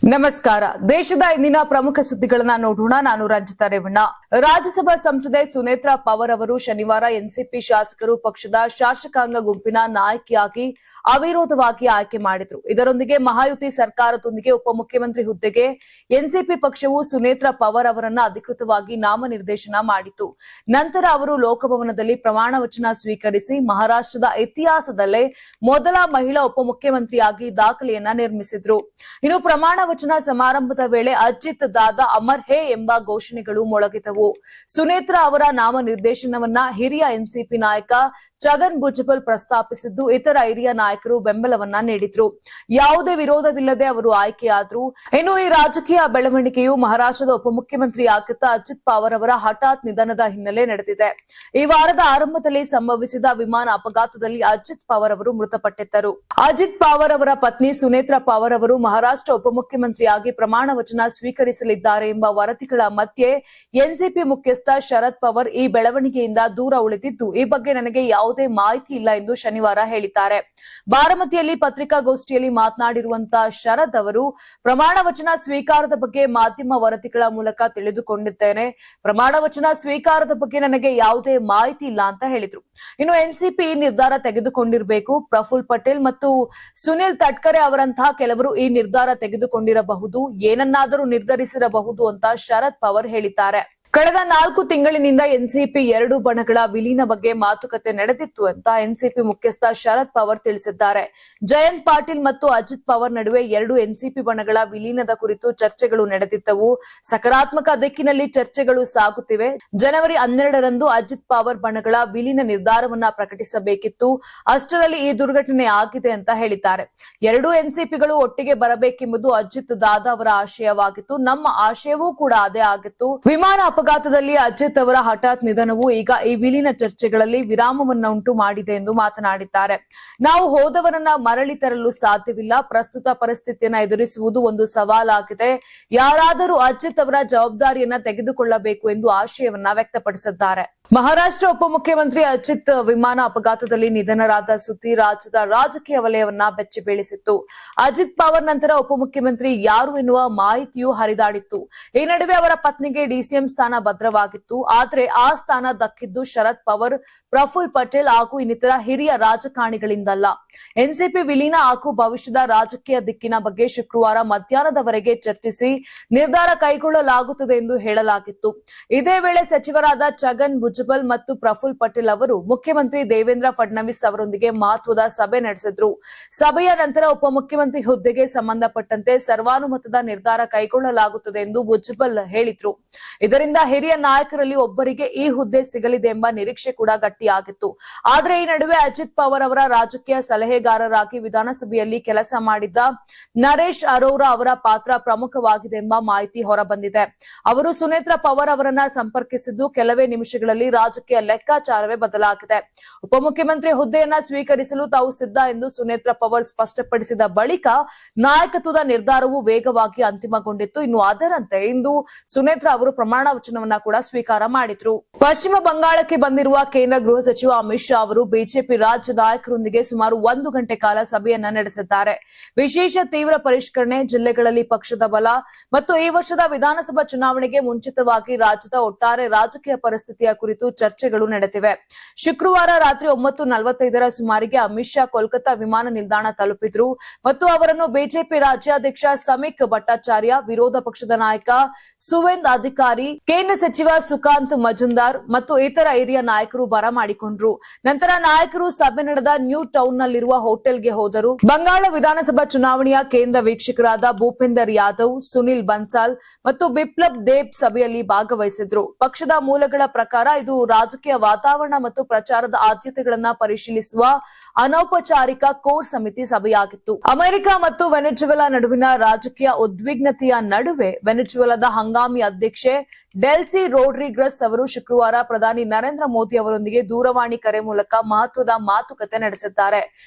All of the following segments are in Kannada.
ನಮಸ್ಕಾರ. ದೇಶದ ಇಂದಿನ ಪ್ರಮುಖ ಸುದ್ದಿಗಳನ್ನ ನೋಡೋಣ. ನಾನು ರಂಜಿತಾ ರೇವಣ್ಣ. ರಾಜ್ಯಸಭಾ ಸಂಸದೆ ಸುನೇತ್ರಾ ಪವರ್ ಅವರು ಶನಿವಾರ ಎನ್ಸಿಪಿ ಶಾಸಕರು ಪಕ್ಷದ ಶಾಸಕಾಂಗ ಗುಂಪಿನ ನಾಯಕಿಯಾಗಿ ಅವಿರೋಧವಾಗಿ ಆಯ್ಕೆ ಮಾಡಿದ್ರು. ಇದರೊಂದಿಗೆ ಮಹಾಯುತಿ ಸರ್ಕಾರದೊಂದಿಗೆ ಉಪಮುಖ್ಯಮಂತ್ರಿ ಹುದ್ದೆಗೆ ಎನ್ಸಿಪಿ ಪಕ್ಷವು ಸುನೇತ್ರಾ ಪವರ್ ಅವರನ್ನ ಅಧಿಕೃತವಾಗಿ ನಾಮನಿರ್ದೇಶನ ಮಾಡಿತು. ನಂತರ ಅವರು ಲೋಕಭವನದಲ್ಲಿ ಪ್ರಮಾಣ ವಚನ ಸ್ವೀಕರಿಸಿ ಮಹಾರಾಷ್ಟ್ರದ ಇತಿಹಾಸದಲ್ಲೇ ಮೊದಲ ಮಹಿಳಾ ಉಪಮುಖ್ಯಮಂತ್ರಿಯಾಗಿ ದಾಖಲೆಯನ್ನ ನಿರ್ಮಿಸಿದ್ರು. ಇನ್ನು ಪ್ರಮಾಣ ವಚನ ಸಮಾರಂಭದ ವೇಳೆ ಅಜಿತ್ ದಾದಾ ಅಮರ್ ಹೇ ಎಂಬ ಘೋಷಣೆಗಳು ಮೊಳಗಿದವು. ಸುನೇತ್ರಾ ಅವರ ನಾಮನಿರ್ದೇಶನವನ್ನ ಹಿರಿಯ ಎನ್ಸಿಪಿ ನಾಯಕ ಛಗನ್ ಭುಜಬಲ್ ಪ್ರಸ್ತಾಪಿಸಿದ್ದು, ಇತರ ಹಿರಿಯ ನಾಯಕರು ಬೆಂಬಲವನ್ನ ನೀಡಿದ್ರು. ಯಾವುದೇ ವಿರೋಧವಿಲ್ಲದೆ ಅವರು ಆಯ್ಕೆಯಾದ್ರು. ಇನ್ನು ಈ ರಾಜಕೀಯ ಬೆಳವಣಿಗೆಯು ಮಹಾರಾಷ್ಟ್ರದ ಉಪಮುಖ್ಯಮಂತ್ರಿಯಾಗಿದ್ದ ಅಜಿತ್ ಪವಾರ್ ಅವರ ಹಠಾತ್ ನಿಧನದ ಹಿನ್ನೆಲೆ ನಡೆದಿದೆ. ಈ ವಾರದ ಆರಂಭದಲ್ಲಿ ಸಂಭವಿಸಿದ ವಿಮಾನ ಅಪಘಾತದಲ್ಲಿ ಅಜಿತ್ ಪವಾರ್ ಅವರು ಮೃತಪಟ್ಟಿದ್ದರು. ಅಜಿತ್ ಪವಾರ್ ಅವರ ಪತ್ನಿ ಸುನೇತ್ರಾ ಪವಾರ್ ಅವರು ಮಹಾರಾಷ್ಟ್ರ ಉಪಮುಖ್ಯಮಂತ್ರಿಯಾಗಿ ಪ್ರಮಾಣ ವಚನ ಸ್ವೀಕರಿಸಲಿದ್ದಾರೆ ಎಂಬ ವರದಿಗಳ ಮಧ್ಯೆ ಎನ್ಸಿಪಿ ಮುಖ್ಯಸ್ಥ ಶರದ್ ಪವಾರ್ ಈ ಬೆಳವಣಿಗೆಯಿಂದ ದೂರ ಉಳಿದಿದ್ದು, ಈ ಬಗ್ಗೆ ನನಗೆ ಯಾವುದೇ ಮಾಹಿತಿ ಇಲ್ಲ ಎಂದು ಶನಿವಾರ ಹೇಳಿದ್ದಾರೆ. ಬಾರಾಮತಿಯಲ್ಲಿ ಪತ್ರಿಕಾಗೋಷ್ಠಿಯಲ್ಲಿ ಮಾತನಾಡಿರುವಂತಹ ಶರದ್ ಅವರು ಪ್ರಮಾಣ ವಚನ ಸ್ವೀಕಾರದ ಬಗ್ಗೆ ಮಾಧ್ಯಮ ವರದಿಗಳ ಮೂಲಕ ತಿಳಿದುಕೊಂಡಿದ್ದೇನೆ. ಪ್ರಮಾಣ ವಚನ ಸ್ವೀಕಾರದ ಬಗ್ಗೆ ನನಗೆ ಯಾವುದೇ ಮಾಹಿತಿ ಇಲ್ಲ ಅಂತ ಹೇಳಿದ್ರು. ಇನ್ನು ಎನ್ಸಿಪಿ ಈ ನಿರ್ಧಾರ ತೆಗೆದುಕೊಂಡಿರಬೇಕು. ಪ್ರಫುಲ್ ಪಟೇಲ್ ಮತ್ತು ಸುನಿಲ್ ತಟ್ಕರೆ ಅವರಂತಹ ಕೆಲವರು ಈ ನಿರ್ಧಾರ ತೆಗೆದುಕೊಂಡಿರಬಹುದು, ಏನನ್ನಾದರೂ ನಿರ್ಧರಿಸಿರಬಹುದು ಅಂತ ಶರದ್ ಪವಾರ್ ಹೇಳಿದ್ದಾರೆ. ಕಳೆದ 4 ತಿಂಗಳಿನಿಂದ ಎನ್ಸಿಪಿ 2 ಬಣಗಳ ವಿಲೀನ ಬಗ್ಗೆ ಮಾತುಕತೆ ನಡೆದಿತ್ತು ಅಂತ ಎನ್ಸಿಪಿ ಮುಖ್ಯಸ್ಥ ಶರದ್ ಪವಾರ್ ತಿಳಿಸಿದ್ದಾರೆ. ಜಯಂತ್ ಪಾಟೀಲ್ ಮತ್ತು ಅಜಿತ್ ಪವಾರ್ ನಡುವೆ 2 ಎನ್ಸಿಪಿ ಬಣಗಳ ವಿಲೀನದ ಕುರಿತು ಚರ್ಚೆಗಳು ನಡೆದಿದ್ದವು. ಸಕಾರಾತ್ಮಕ ದಿಕ್ಕಿನಲ್ಲಿ ಚರ್ಚೆಗಳು ಸಾಗುತ್ತಿವೆ. ಜನವರಿ 12ರಂದು ಅಜಿತ್ ಪವಾರ್ ಬಣಗಳ ವಿಲೀನ ನಿರ್ಧಾರವನ್ನ ಪ್ರಕಟಿಸಬೇಕಿತ್ತು. ಅಷ್ಟರಲ್ಲಿ ಈ ದುರ್ಘಟನೆ ಆಗಿದೆ ಅಂತ ಹೇಳಿದ್ದಾರೆ. 2 ಎನ್ಸಿಪಿಗಳು ಒಟ್ಟಿಗೆ ಬರಬೇಕೆಂಬುದು ಅಜಿತ್ ದಾದಾ ಅವರ ಆಶಯವಾಗಿತ್ತು. ನಮ್ಮ ಆಶಯವೂ ಕೂಡ ಅದೇ ಆಗಿತ್ತು. ವಿಮಾನ ಅಪಘಾತದಲ್ಲಿ ಅಜಿತ್ ಅವರ ಹಠಾತ್ ನಿಧನವು ಈಗ ಈ ವಿಲೀನ ಚರ್ಚೆಗಳಲ್ಲಿ ವಿರಾಮವನ್ನುಂಟು ಮಾಡಿದೆ ಎಂದು ಮಾತನಾಡಿದ್ದಾರೆ. ನಾವು ಹೋದವರನ್ನ ಮರಳಿ ತರಲು ಸಾಧ್ಯವಿಲ್ಲ. ಪ್ರಸ್ತುತ ಪರಿಸ್ಥಿತಿಯನ್ನ ಎದುರಿಸುವುದು ಒಂದು ಸವಾಲಾಗಿದೆ. ಯಾರಾದರೂ ಅಜಿತ್ ಅವರ ಜವಾಬ್ದಾರಿಯನ್ನ ತೆಗೆದುಕೊಳ್ಳಬೇಕು ಎಂದು ಆಶಯವನ್ನ ವ್ಯಕ್ತಪಡಿಸಿದ್ದಾರೆ. ಮಹಾರಾಷ್ಟ್ರ ಉಪಮುಖ್ಯಮಂತ್ರಿ ಅಜಿತ್ ವಿಮಾನ ಅಪಘಾತದಲ್ಲಿ ನಿಧನರಾದ ಸುದ್ದಿ ರಾಜ್ಯದ ರಾಜಕೀಯ ವಲಯವನ್ನ ಬೆಚ್ಚಿ ಬೀಳಿಸಿತ್ತು. ಅಜಿತ್ ಪವಾರ್ ನಂತರ ಉಪಮುಖ್ಯಮಂತ್ರಿ ಯಾರು ಎನ್ನುವ ಮಾಹಿತಿಯು ಹರಿದಾಡಿತ್ತು. ಈ ನಡುವೆ ಅವರ ಪತ್ನಿಗೆ ಡಿಸಿಎಂ ಸ್ಥಾನ ಭದ್ರವಾಗಿತ್ತು. ಆದರೆ ಆ ಸ್ಥಾನ ದಕ್ಕಿದ್ದು ಶರದ್ ಪವಾರ್, ಪ್ರಫುಲ್ ಪಟೇಲ್ ಹಾಗೂ ಇನ್ನಿತರ ಹಿರಿಯ ರಾಜಕಾರಣಿಗಳಿಂದಲ್ಲ. ಎನ್ಸಿಪಿ ವಿಲೀನ ಹಾಗೂ ಭವಿಷ್ಯದ ರಾಜಕೀಯ ದಿಕ್ಕಿನ ಬಗ್ಗೆ ಶುಕ್ರವಾರ ಮಧ್ಯಾಹ್ನದವರೆಗೆ ಚರ್ಚಿಸಿ ನಿರ್ಧಾರ ಕೈಗೊಳ್ಳಲಾಗುತ್ತದೆ ಎಂದು ಹೇಳಲಾಗಿತ್ತು. ಇದೇ ವೇಳೆ ಸಚಿವರಾದ ಛಗನ್ ಭುಜಬಲ್ ಮತ್ತು ಪ್ರಫುಲ್ ಪಟೇಲ್ ಅವರು ಮುಖ್ಯಮಂತ್ರಿ ದೇವೇಂದ್ರ ಫಡ್ನವೀಸ್ ಅವರೊಂದಿಗೆ ಮಹತ್ವದ ಸಭೆ ನಡೆಸಿದ್ರು. ಸಭೆಯ ನಂತರ ಉಪಮುಖ್ಯಮಂತ್ರಿ ಹುದ್ದೆಗೆ ಸಂಬಂಧಪಟ್ಟಂತೆ ಸರ್ವಾನುಮತದ ನಿರ್ಧಾರ ಕೈಗೊಳ್ಳಲಾಗುತ್ತದೆ ಎಂದು ಭುಜಬಲ್ ಹೇಳಿದ್ರು. ಇದರಿಂದ ಹಿರಿಯ ನಾಯಕರಲ್ಲಿ ಒಬ್ಬರಿಗೆ ಈ ಹುದ್ದೆ ಸಿಗಲಿದೆ ಎಂಬ ನಿರೀಕ್ಷೆ ಕೂಡ ಗಟ್ಟಿಯಾಗಿತ್ತು. ಆದರೆ ಈ ನಡುವೆ ಅಜಿತ್ ಪವಾರ್ ಅವರ ರಾಜಕೀಯ ಸಲಹೆಗಾರರಾಗಿ ವಿಧಾನಸಭೆಯಲ್ಲಿ ಕೆಲಸ ಮಾಡಿದ್ದ ನರೇಶ್ ಅರೋರಾ ಅವರ ಪಾತ್ರ ಪ್ರಮುಖವಾಗಿದೆ ಎಂಬ ಮಾಹಿತಿ ಹೊರಬಂದಿದೆ. ಅವರು ಸುನೇತ್ರಾ ಪವಾರ್ ಅವರನ್ನ ಸಂಪರ್ಕಿಸಿದ್ದು ಕೆಲವೇ ನಿಮಿಷಗಳಲ್ಲಿ ರಾಜಕೀಯ ಲೆಕ್ಕಾಚಾರವೇ ಬದಲಾಗಿದೆ. ಉಪಮುಖ್ಯಮಂತ್ರಿ ಹುದ್ದೆಯನ್ನ ಸ್ವೀಕರಿಸಲು ತಾವು ಸಿದ್ಧ ಎಂದು ಸುನೇತ್ರಾ ಪವಾರ್ ಸ್ಪಷ್ಟಪಡಿಸಿದ ಬಳಿಕ ನಾಯಕತ್ವದ ನಿರ್ಧಾರವು ವೇಗವಾಗಿ ಅಂತಿಮಗೊಂಡಿತ್ತು. ಇನ್ನು ಅದರಂತೆ ಇಂದು ಸುನೇತ್ರಾ ಅವರು ಪ್ರಮಾಣ ವಚನವನ್ನ ಕೂಡ ಸ್ವೀಕಾರ ಮಾಡಿದ್ರು. ಪಶ್ಚಿಮ ಬಂಗಾಳಕ್ಕೆ ಬಂದಿರುವ ಕೇಂದ್ರ ಗೃಹ ಸಚಿವ ಅಮಿತ್ ಶಾ ಅವರು ಬಿಜೆಪಿ ರಾಜ್ಯ ನಾಯಕರೊಂದಿಗೆ ಸುಮಾರು 1 ಗಂಟೆ ಕಾಲ ಸಭೆಯನ್ನ ನಡೆಸಿದ್ದಾರೆ. ವಿಶೇಷ ತೀವ್ರ ಪರಿಷ್ಕರಣೆ, ಜಿಲ್ಲೆಗಳಲ್ಲಿ ಪಕ್ಷದ ಬಲ ಮತ್ತು ಈ ವರ್ಷದ ವಿಧಾನಸಭಾ ಚುನಾವಣೆಗೆ ಮುಂಚಿತವಾಗಿ ರಾಜ್ಯದ ಒಟ್ಟಾರೆ ರಾಜಕೀಯ ಪರಿಸ್ಥಿತಿಯ ಕುರಿತು ಚರ್ಚೆಗಳು ನಡೆದಿವೆ. ಶುಕ್ರವಾರ ರಾತ್ರಿ 9:45ರ ಸುಮಾರಿಗೆ ಅಮಿತ್ ಶಾ ಕೋಲ್ಕತಾ ವಿಮಾನ ನಿಲ್ದಾಣ ತಲುಪಿದ್ರು ಮತ್ತು ಅವರನ್ನು ಬಿಜೆಪಿ ರಾಜ್ಯಾಧ್ಯಕ್ಷ ಸಮೀಕ್ ಭಟ್ಟಾಚಾರ್ಯ, ವಿರೋಧ ಪಕ್ಷದ ನಾಯಕ ಸುವೇಂದ್ ಅಧಿಕಾರಿ, ಕೇಂದ್ರ ಸಚಿವ ಸುಕಾಂತ್ ಮಜುಂದಾರ್ ಮತ್ತು ಇತರ ಹಿರಿಯ ನಾಯಕರು ಬರಮಾಡಿಕೊಂಡ್ರು. ನಂತರ ನಾಯಕರು ಸಭೆ ನಡೆದ ನ್ಯೂ ಟೌನ್ ನಲ್ಲಿರುವ ಹೋಟೆಲ್ಗೆ ಹೋದರು. ಬಂಗಾಳ ವಿಧಾನಸಭಾ ಚುನಾವಣೆಯ ಕೇಂದ್ರ ವೀಕ್ಷಕರಾದ ಭೂಪೇಂದರ್ ಯಾದವ್, ಸುನಿಲ್ ಬನ್ಸಾಲ್ ಮತ್ತು ಬಿಪ್ಲಬ್ ದೇಬ್ ಸಭೆಯಲ್ಲಿ ಭಾಗವಹಿಸಿದ್ರು. ಪಕ್ಷದ ಮೂಲಗಳ ಪ್ರಕಾರ ಇದು ರಾಜಕೀಯ ವಾತಾವರಣ ಮತ್ತು ಪ್ರಚಾರದ ಆದ್ಯತೆಗಳನ್ನ ಪರಿಶೀಲಿಸುವ ಅನೌಪಚಾರಿಕ ಕೋರ್ ಸಮಿತಿ ಸಭೆಯಾಗಿತ್ತು. ಅಮೆರಿಕ ಮತ್ತು ವೆನೆಜುವೆಲಾ ನಡುವಿನ ರಾಜಕೀಯ ಉದ್ವಿಗ್ನತೆಯ ನಡುವೆ ವೆನೆಜುವೆಲಾದ ಹಂಗಾಮಿ ಅಧ್ಯಕ್ಷೆ ಡೆಲ್ಸಿ ರೋಡ್ರಿಗಸ್ ಅವರು ಶುಕ್ರವಾರ ಪ್ರಧಾನಿ ನರೇಂದ್ರ ಮೋದಿ ಅವರೊಂದಿಗೆ ದೂರವಾಣಿ ಕರೆ ಮೂಲಕ ಮಹತ್ವದ ಮಾತುಕತೆ ನಡೆಸಿದ್ದಾರೆ.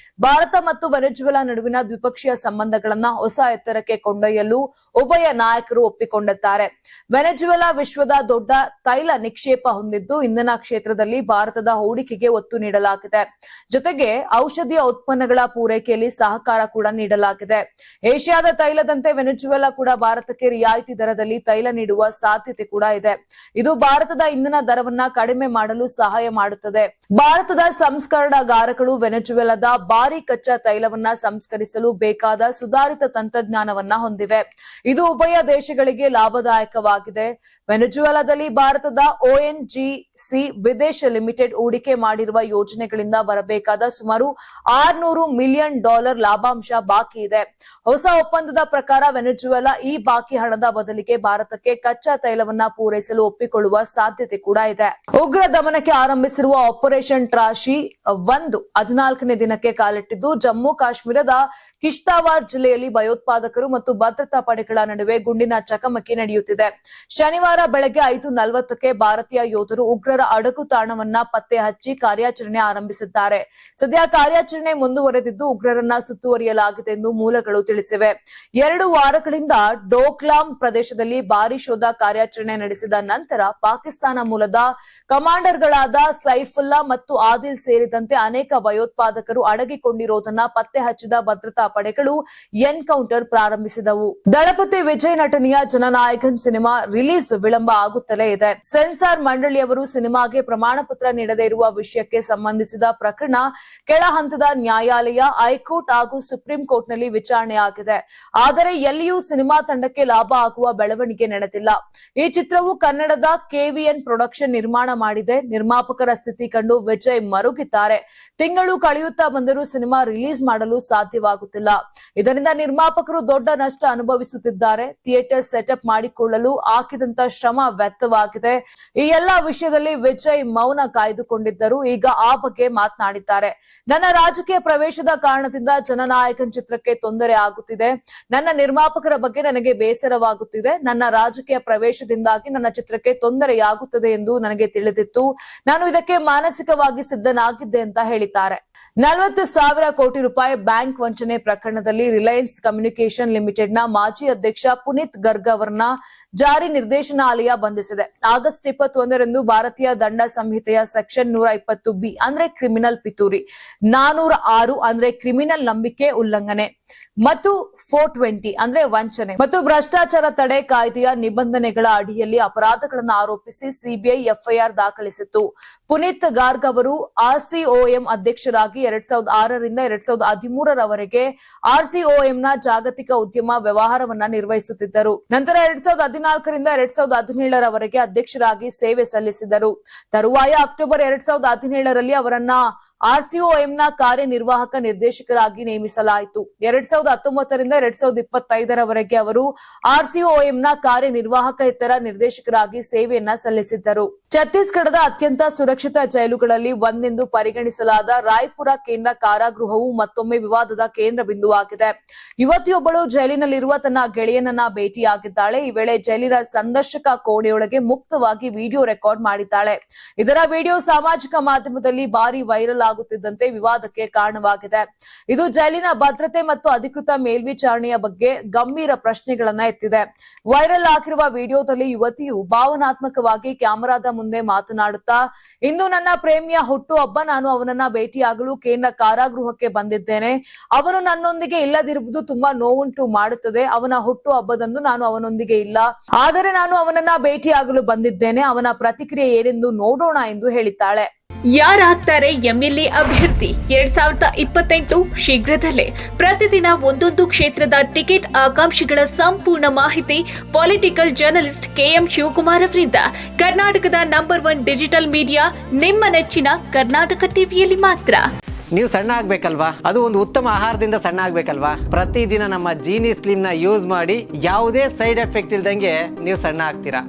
ಭಾರತ ಮತ್ತು ವೆನೆಜುವೆಲಾ ನಡುವಿನ ದ್ವಿಪಕ್ಷೀಯ ಸಂಬಂಧಗಳನ್ನು ಹೊಸ ಎತ್ತರಕ್ಕೆ ಕೊಂಡೊಯ್ಯಲು ಉಭಯ ನಾಯಕರು ಒಪ್ಪಿಕೊಂಡಿದ್ದಾರೆ. ವೆನೆಜುವೆಲಾ ವಿಶ್ವದ ದೊಡ್ಡ ತೈಲ ನಿಕ್ಷೇಪ ಹೊಂದಿದ್ದು, ಇಂಧನ ಕ್ಷೇತ್ರದಲ್ಲಿ ಭಾರತದ ಹೂಡಿಕೆಗೆ ಒತ್ತು ನೀಡಲಾಗಿದೆ. ಜೊತೆಗೆ ಔಷಧೀಯ ಉತ್ಪನ್ನಗಳ ಪೂರೈಕೆಯಲ್ಲಿ ಸಹಕಾರ ಕೂಡ ನೀಡಲಾಗಿದೆ. ಏಷ್ಯಾದ ತೈಲದಂತೆ ವೆನೆಜುವೆಲಾ ಕೂಡ ಭಾರತಕ್ಕೆ ರಿಯಾಯಿತಿ ದರದಲ್ಲಿ ತೈಲ ನೀಡುವ ಸಾಧ್ಯತೆ ಕೂಡ ಇದೆ. ಇದು ಭಾರತದ ಇಂಧನ ದರವನ್ನ ಕಡಿಮೆ ಮಾಡಲು ಸಹಾಯ ಮಾಡುತ್ತದೆ. ಭಾರತದ ಸಂಸ್ಕರಣಾಗಾರಗಳು ವೆನೆಜುವೆಲಾದ ಭಾರಿ ಕಚ್ಚಾ ತೈಲವನ್ನ ಸಂಸ್ಕರಿಸಲು ಬೇಕಾದ ಸುಧಾರಿತ ತಂತ್ರಜ್ಞಾನವನ್ನ ಹೊಂದಿವೆ. ಇದು ಉಭಯ ದೇಶಗಳಿಗೆ ಲಾಭದಾಯಕವಾಗಿದೆ. ವೆನೆಜುವೆಲಾದಲ್ಲಿ ಭಾರತದ ONGC ವಿದೇಶ ಲಿಮಿಟೆಡ್ ಹೂಡಿಕೆ ಮಾಡಿರುವ ಯೋಜನೆಗಳಿಂದ ಬರಬೇಕಾದ ಸುಮಾರು $600 ಮಿಲಿಯನ್ ಲಾಭಾಂಶ ಬಾಕಿ ಇದೆ. ಹೊಸ ಒಪ್ಪಂದದ ಪ್ರಕಾರ ವೆನೆಜುವೆಲಾ ಈ ಬಾಕಿ ಹಣದ ಬದಲಿಗೆ ಭಾರತಕ್ಕೆ ಕಚ್ಚಾ ತೈಲವನ್ನ ಪೂರೈಸಲು ಒಪ್ಪಿಕೊಳ್ಳುವ ಸಾಧ್ಯತೆ ಕೂಡ ಇದೆ. ಉಗ್ರ ದಮನಕ್ಕೆ ಆರಂಭಿಸಿರುವ ಆಪರೇಷನ್ ಟ್ರಾಶಿ 14ನೇ ದಿನಕ್ಕೆ ಕಾಲಿಟ್ಟಿದ್ದು, ಜಮ್ಮು ಕಾಶ್ಮೀರದ ಕಿಶ್ತವಾರ್ ಜಿಲ್ಲೆಯಲ್ಲಿ ಭಯೋತ್ಪಾದಕರು ಮತ್ತು ಭದ್ರತಾ ಪಡೆಗಳ ನಡುವೆ ಗುಂಡಿನ ಚಕಮಕಿ ನಡೆಯುತ್ತಿದೆ. ಶನಿವಾರ ಬೆಳಗ್ಗೆ 5:40ಕ್ಕೆ ಭಾರತೀಯ ಯೋಧರು ಉಗ್ರರ ಅಡಗು ತಾಣವನ್ನ ಪತ್ತೆ ಹಚ್ಚಿ ಕಾರ್ಯಾಚರಣೆ ಆರಂಭಿಸಿದ್ದಾರೆ. ಸದ್ಯ ಕಾರ್ಯಾಚರಣೆ ಮುಂದುವರೆದಿದ್ದು, ಉಗ್ರರನ್ನ ಸುತ್ತುವರಿಯಲಾಗಿದೆ ಎಂದು ಮೂಲಗಳು ತಿಳಿಸಿವೆ. 2 ವಾರಗಳಿಂದ ಡೋಕ್ಲಾಂ ಪ್ರದೇಶದಲ್ಲಿ ಭಾರೀ ಶೋಧ ಕಾರ್ಯಾಚರಣೆ ನಡೆಸಿದ ನಂತರ ಪಾಕಿಸ್ತಾನ ಮೂಲದ ಕಮಾಂಡರ್ಗಳಾದ ಸೈಫುಲ್ಲಾ ಮತ್ತು ಆದಿಲ್ ಸೇರಿದಂತೆ ಅನೇಕ ಭಯೋತ್ಪಾದಕರು ಅಡಗಿಕೊಂಡಿರುವುದನ್ನ ಪತ್ತೆ ಹಚ್ಚಿದ ಭದ್ರತಾ ಪಡೆಗಳು ಎನ್ಕೌಂಟರ್ ಪ್ರಾರಂಭಿಸಿದವು. ದಳಪತಿ ವಿಜಯ್ ನಟನೆಯ ಜನನಾಯಕನ್ ಸಿನಿಮಾ ರಿಲೀಸ್ ವಿಳಂಬ ಆಗುತ್ತಲೇ ಇದೆ. ಸೆನ್ಸಾರ್ ಮಂಡಳಿಯವರು ಸಿನಿಮಾಗೆ ಪ್ರಮಾಣ ಪತ್ರ ನೀಡದೇ ಇರುವ ವಿಷಯಕ್ಕೆ ಸಂಬಂಧಿಸಿದ ಪ್ರಕರಣ ಕೆಳ ಹಂತದ ನ್ಯಾಯಾಲಯ, ಹೈಕೋರ್ಟ್ ಹಾಗೂ ಸುಪ್ರೀಂ ಕೋರ್ಟ್ನಲ್ಲಿ ವಿಚಾರಣೆಯಾಗಿದೆ. ಆದರೆ ಎಲ್ಲಿಯೂ ಸಿನಿಮಾ ತಂಡಕ್ಕೆ ಲಾಭ ಆಗುವ ಬೆಳವಣಿಗೆ ನಡೆದಿಲ್ಲ. ಈ ಚಿತ್ರವು ಕನ್ನಡದ KVN ಪ್ರೊಡಕ್ಷನ್ ನಿರ್ಮಾಣ ಮಾಡಿದೆ. ನಿರ್ಮಾಪಕರ ಸ್ಥಿತಿ ಕಂಡು ವಿಜಯ್ ಮರುಗಿದ್ದಾರೆ. ತಿಂಗಳು ಕಳೆಯುತ್ತಾ ಬಂದರೂ ಸಿನಿಮಾ ರಿಲೀಸ್ ಮಾಡಲು ಸಾಧ್ಯವಾಗುತ್ತಿಲ್ಲ. ಇದರಿಂದ ನಿರ್ಮಾಪಕರು ದೊಡ್ಡ ನಷ್ಟ ಅನುಭವಿಸುತ್ತಿದ್ದಾರೆ. ಥಿಯೇಟರ್ ಸೆಟಪ್ ಮಾಡಿಕೊಳ್ಳಲು ಹಾಕಿದಂತ ಶ್ರಮ ವ್ಯರ್ಥವಾಗಿದೆ. ಈ ಎಲ್ಲಾ ವಿಷಯದಲ್ಲಿ ವಿಜಯ್ ಮೌನ ಕಾಯ್ದುಕೊಂಡಿದ್ದರು. ಈಗ ಆ ಬಗ್ಗೆ ಮಾತನಾಡಿದ್ದಾರೆ. ನನ್ನ ರಾಜಕೀಯ ಪ್ರವೇಶದ ಕಾರಣದಿಂದ ಜನನಾಯಕನ್ ಚಿತ್ರಕ್ಕೆ ತೊಂದರೆ ಆಗುತ್ತಿದೆ. ನನ್ನ ನಿರ್ಮಾಪಕರ ಬಗ್ಗೆ ನನಗೆ ಬೇಸರವಾಗುತ್ತಿದೆ. ನನ್ನ ರಾಜಕೀಯ ಪ್ರವೇಶದಿಂದಾಗಿ ನನ್ನ ಚಿತ್ರಕ್ಕೆ ತೊಂದರೆಯಾಗುತ್ತದೆ ಎಂದು ನನಗೆ ತಿಳಿದಿತ್ತು. ನಾನು ಇದಕ್ಕೆ ಮಾನಸಿಕವಾಗಿ ಸಿದ್ಧನಾಗಿದ್ದೆ ಅಂತ ಹೇಳಿದ್ದಾರೆ. 40,000 ಕೋಟಿ ರೂಪಾಯಿ ಬ್ಯಾಂಕ್ ವಂಚನೆ ಪ್ರಕರಣದಲ್ಲಿ ರಿಲಯನ್ಸ್ ಕಮ್ಯುನಿಕೇಷನ್ ಲಿಮಿಟೆಡ್ನ ಮಾಜಿ ಅಧ್ಯಕ್ಷ ಪುನೀತ್ ಗರ್ಗ್ ಅವರನ್ನ ಜಾರಿ ನಿರ್ದೇಶನಾಲಯ ಬಂಧಿಸಿದೆ. ಆಗಸ್ಟ್ 21ರಂದು ಭಾರತೀಯ ದಂಡ ಸಂಹಿತೆಯ ಸೆಕ್ಷನ್ 120B ಅಂದ್ರೆ ಕ್ರಿಮಿನಲ್ ಪಿತೂರಿ, 406 ಅಂದ್ರೆ ಕ್ರಿಮಿನಲ್ ನಂಬಿಕೆ ಉಲ್ಲಂಘನೆ ಮತ್ತು 420 ಅಂದ್ರೆ ವಂಚನೆ ಮತ್ತು ಭ್ರಷ್ಟಾಚಾರ ತಡೆ ಕಾಯ್ದೆಯ ನಿಬಂಧನೆಗಳ ಅಡಿಯಲ್ಲಿ ಅಪರಾಧಗಳನ್ನು ಆರೋಪಿಸಿ ಸಿಬಿಐ FIR ದಾಖಲಿಸಿತ್ತು. ಪುನೀತ್ ಗಾರ್ಗ್ ಅವರು RCOM ಅಧ್ಯಕ್ಷರಾಗಿ 2006ರಿಂದ 2013ರವರೆಗೆ RCOMನ ಜಾಗತಿಕ ಉದ್ಯಮ ವ್ಯವಹಾರವನ್ನ ನಿರ್ವಹಿಸುತ್ತಿದ್ದರು. ನಂತರ 2014ರಿಂದ 2017ರವರೆಗೆ ಅಧ್ಯಕ್ಷರಾಗಿ ಸೇವೆ ಸಲ್ಲಿಸಿದರು. ತರುವಾಯ ಅಕ್ಟೋಬರ್ 2017ರಲ್ಲಿ ಅವರನ್ನ RCOMನ ಕಾರ್ಯನಿರ್ವಾಹಕ ನಿರ್ದೇಶಕರಾಗಿ ನೇಮಿಸಲಾಯಿತು. 2019ರಿಂದ 2025ರವರೆಗೆ ಅವರು RCOMನ ಕಾರ್ಯನಿರ್ವಾಹಕೇತರ ನಿರ್ದೇಶಕರಾಗಿ ಸೇವೆಯನ್ನ ಸಲ್ಲಿಸಿದ್ದರು. ಛತ್ತೀಸ್ಗಢದ ಅತ್ಯಂತ ಸುರಕ್ಷಿತ ಜೈಲುಗಳಲ್ಲಿ ಒಂದೆಂದು ಪರಿಗಣಿಸಲಾದ ರಾಯ್ಪುರ ಕೇಂದ್ರ ಕಾರಾಗೃಹವು ಮತ್ತೊಮ್ಮೆ ವಿವಾದದ ಕೇಂದ್ರ ಬಿಂದುವಾಗಿದೆ. ಯುವತಿಯೊಬ್ಬಳು ಜೈಲಿನಲ್ಲಿರುವ ತನ್ನ ಗೆಳೆಯನನ್ನ ಭೇಟಿಯಾಗಿದ್ದಾಳೆ. ಈ ವೇಳೆ ಜೈಲಿನ ಸಂದರ್ಶಕ ಕೋಣೆಯೊಳಗೆ ಮುಕ್ತವಾಗಿ ವಿಡಿಯೋ ರೆಕಾರ್ಡ್ ಮಾಡಿದ್ದಾಳೆ. ಇದರ ವಿಡಿಯೋ ಸಾಮಾಜಿಕ ಮಾಧ್ಯಮದಲ್ಲಿ ಭಾರಿ ವೈರಲ್ ಆಗುತ್ತಿದ್ದಂತೆ ವಿವಾದಕ್ಕೆ ಕಾರಣವಾಗಿದೆ. ಇದು ಜೈಲಿನ ಭದ್ರತೆ ಮತ್ತು ಅಧಿಕೃತ ಮೇಲ್ವಿಚಾರಣೆಯ ಬಗ್ಗೆ ಗಂಭೀರ ಪ್ರಶ್ನೆಗಳನ್ನ ಎತ್ತಿದೆ. ವೈರಲ್ ಆಗಿರುವ ವಿಡಿಯೋದಲ್ಲಿ ಯುವತಿಯು ಭಾವನಾತ್ಮಕವಾಗಿ ಕ್ಯಾಮೆರಾದ ಮುಂದೆ ಮಾತನಾಡುತ್ತಾ, ಇಂದು ನನ್ನ ಪ್ರೇಮಿಯ ಹುಟ್ಟುಹಬ್ಬ, ನಾನು ಅವನನ್ನ ಭೇಟಿಯಾಗಲು ಕೇಂದ್ರ ಕಾರಾಗೃಹಕ್ಕೆ ಬಂದಿದ್ದೇನೆ. ಅವನು ನನ್ನೊಂದಿಗೆ ಇಲ್ಲದಿರುವುದು ತುಂಬಾ ನೋವುಂಟು ಮಾಡುತ್ತದೆ. ಅವನ ಹುಟ್ಟುಹಬ್ಬದಂದು ನಾನು ಅವನೊಂದಿಗೆ ಇಲ್ಲ, ಆದರೆ ನಾನು ಅವನನ್ನ ಭೇಟಿಯಾಗಲು ಬಂದಿದ್ದೇನೆ. ಅವನ ಪ್ರತಿಕ್ರಿಯೆ ಏನೆಂದು ನೋಡೋಣ ಎಂದು ಹೇಳಿದ್ದಾಳೆ. ಯಾರಾಗ್ತಾರೆ MLA ಅಭ್ಯರ್ಥಿ 2028 ಶೀಘ್ರದಲ್ಲೇ. ಪ್ರತಿದಿನ ಒಂದೊಂದು ಕ್ಷೇತ್ರದ ಟಿಕೆಟ್ ಆಕಾಂಕ್ಷಿಗಳ ಸಂಪೂರ್ಣ ಮಾಹಿತಿ ಪೊಲಿಟಿಕಲ್ ಜರ್ನಲಿಸ್ಟ್ KM ಶಿವಕುಮಾರ್ ಅವರಿಂದ. ಕರ್ನಾಟಕದ ನಂಬರ್ 1 ಡಿಜಿಟಲ್ ಮೀಡಿಯಾ ನಿಮ್ಮ ನೆಚ್ಚಿನ ಕರ್ನಾಟಕ ಟಿವಿಯಲ್ಲಿ ಮಾತ್ರ. ನೀವು ಸಣ್ಣ ಆಗ್ಬೇಕಲ್ವಾ? ಅದು ಒಂದು ಉತ್ತಮ ಆಹಾರದಿಂದ ಸಣ್ಣ ಆಗ್ಬೇಕಲ್ವಾ? ಪ್ರತಿದಿನ ನಮ್ಮ ಜೀನಿ ಸ್ಲಿಮ್ನ ಯೂಸ್ ಮಾಡಿ ಯಾವುದೇ ಸೈಡ್ ಎಫೆಕ್ಟ್ ಇಲ್ದಂಗೆ ನೀವು ಸಣ್ಣ ಆಗ್ತೀರಾ.